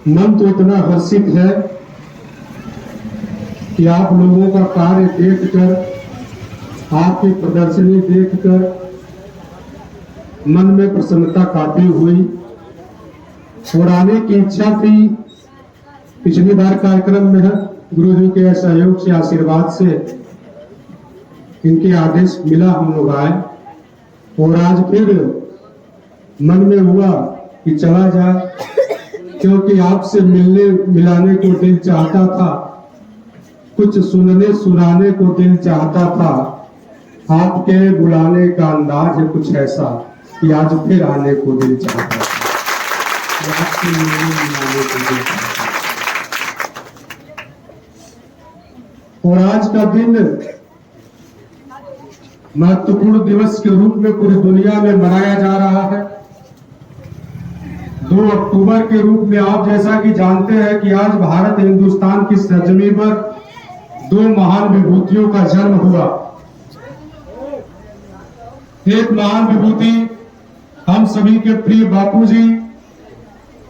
मन तो इतना हर्षित है कि आप लोगों का कार्य देखकर, आपकी प्रदर्शनी देखकर मन में प्रसन्नता काफी हुई और आने की इच्छा थी। पिछली बार कार्यक्रम में गुरु जी के सहयोग से, आशीर्वाद से, इनके आदेश मिला, हम लोग आए और आज फिर मन में हुआ कि चला जाए, क्योंकि आपसे मिलने मिलाने को दिल चाहता था, कुछ सुनने सुनाने को दिल चाहता था। आपके बुलाने का अंदाज है कुछ ऐसा कि आज फिर आने को दिल चाहता था, आपसे मिलने मिलाने को दिल चाहता था। और आज का दिन महत्वपूर्ण दिवस के रूप में पूरी दुनिया में मनाया जा रहा है। 2 अक्टूबर के रूप में आप जैसा कि जानते हैं कि आज भारत हिंदुस्तान की सरजमी पर 2 महान विभूतियों का जन्म हुआ। एक महान विभूति हम सभी के प्रिय बापूजी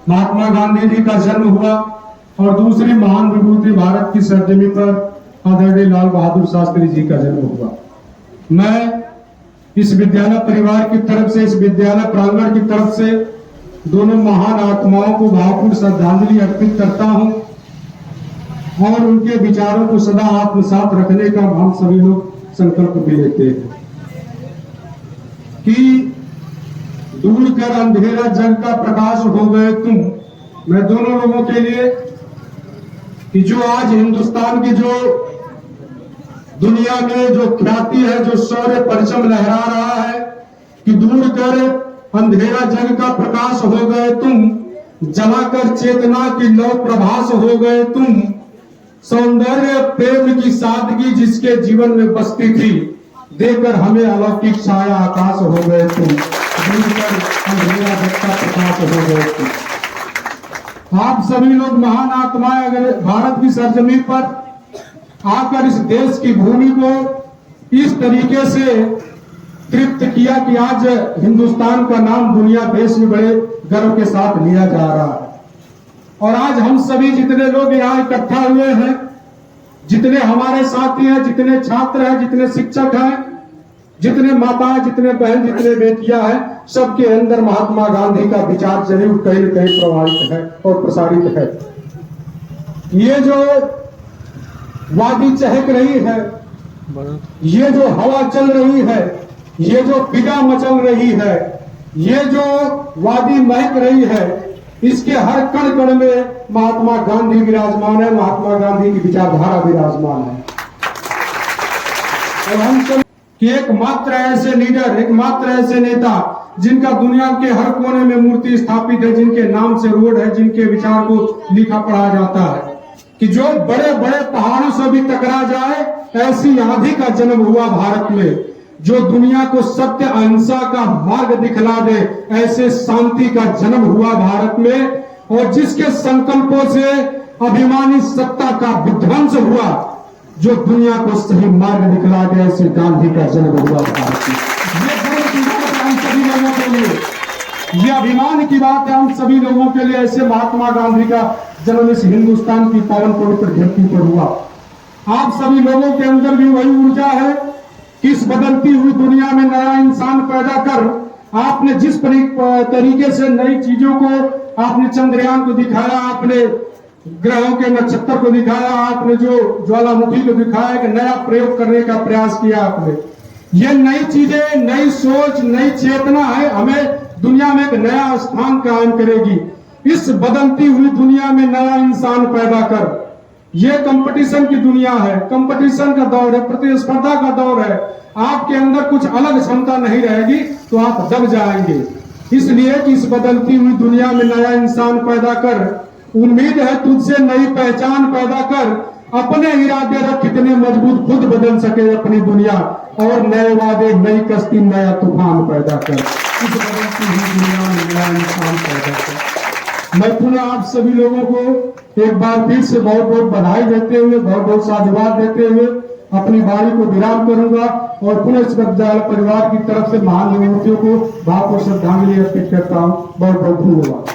महात्मा गांधी जी का जन्म हुआ और दूसरी महान विभूति भारत की सरजमी पर आदरणीय लाल बहादुर शास्त्री जी का जन्म हुआ। मैं इस विद्यालय परिवार की तरफ से, इस विद्यालय प्रांगण की तरफ से दोनों महान आत्माओं को भावपूर्ण श्रद्धांजलि अर्पित करता हूं और उनके विचारों को सदा आत्मसात रखने का हम सभी लोग संकल्प भी लेते हैं कि दूर कर अंधेरा जग का प्रकाश हो गए तुम। मैं दोनों लोगों के लिए कि जो आज हिंदुस्तान की जो दुनिया में जो ख्याति है, जो शौर्य परचम लहरा रहा है कि दूर कर अंधेरा जग का प्रकाश हो गए तुम, जलाकर चेतना की लौ प्रभास हो गए तुम, सौंदर्य प्रेम की सादगी जिसके जीवन में बसती थी, देकर हमें अलौकिक छाया आकाश हो गए तुम, दूर कर अंधेरा जग का प्रकाश हो गए तुम। आप सभी लोग महान आत्माएं अगर भारत की सरजमी पर आकर इस देश की भूमि को इस तरीके से तृप्त किया कि आज हिंदुस्तान का नाम दुनिया देश में बड़े गर्व के साथ लिया जा रहा है। और आज हम सभी जितने लोग यहाँ इकट्ठा हुए हैं, जितने हमारे साथी हैं, जितने छात्र हैं, जितने शिक्षक हैं, जितने माताएं, जितने बहन, जितने बेटियां हैं, सबके अंदर महात्मा गांधी का विचार जरूर कहीं न कहीं प्रभावित है और प्रसारित है। ये जो वादी चहक रही है, ये जो हवा चल रही है, ये जो फिजा मचल रही है, ये जो वादी महक रही है, इसके हर कण कण में महात्मा गांधी विराजमान है, महात्मा गांधी की विचारधारा विराजमान है। और हम सब कि एकमात्र ऐसे लीडर, एकमात्र ऐसे नेता जिनका दुनिया के हर कोने में मूर्ति स्थापित है, जिनके नाम से रोड है, जिनके विचार को लिखा पढ़ा जाता है, कि जो बड़े बड़े पहाड़ों से भी टकरा जाए, ऐसी आंधी का जन्म हुआ भारत में, जो दुनिया को सत्य अहिंसा का मार्ग दिखला दे, ऐसे शांति का जन्म हुआ भारत में, और जिसके संकल्पों से अभिमानी सत्ता का विध्वंस हुआ, जो दुनिया को सही मार्ग दिखला दे, ऐसे गांधी का जन्म हुआ भारत में। ये गर्व की बात है हम सभी लोगों के लिए, ये अभिमान की बात है हम सभी लोगों के लिए, ऐसे महात्मा गांधी का जन्म इस हिंदुस्तान की पावन पवित्र धरती पर हुआ। आप सभी लोगों के अंदर भी वही ऊर्जा है कि इस बदलती हुई दुनिया में नया इंसान पैदा कर आपने जिस तरीके से नई चीजों को, आपने चंद्रयान को दिखाया, आपने ग्रहों के नक्षत्र को दिखाया, आपने जो ज्वालामुखी को दिखाया, कि नया प्रयोग करने का प्रयास किया आपने। ये नई चीजें, नई सोच, नई चेतना है, हमें दुनिया में एक नया स्थान कायम करेगी। इस बदलती हुई दुनिया में नया इंसान पैदा कर। ये कंपटीशन की दुनिया है, कंपटीशन का दौर है, प्रतिस्पर्धा का दौर है। आपके अंदर कुछ अलग क्षमता नहीं रहेगी तो आप दब जाएंगे। इसलिए कि इस बदलती हुई दुनिया में नया इंसान पैदा कर, उम्मीद है तुझसे नई पहचान पैदा कर, अपने इरादे रख कितने मजबूत खुद बदल सके अपनी दुनिया, और नए वादे, नई कश्ती, नया तूफान पैदा कर। इस बदलती हुई दुनिया में नया इंसान पैदा कर। मैं पुनः आप सभी लोगों को एक बार फिर से बहुत बहुत बधाई देते हुए, बहुत बहुत साधुवाद देते हुए अपनी वाणी को विराम करूंगा और पुनः इस विद्यालय परिवार की तरफ से महान विभूतियों को भावपूर्ण श्रद्धांजलि अर्पित करता हूं। बहुत बहुत धन्यवाद।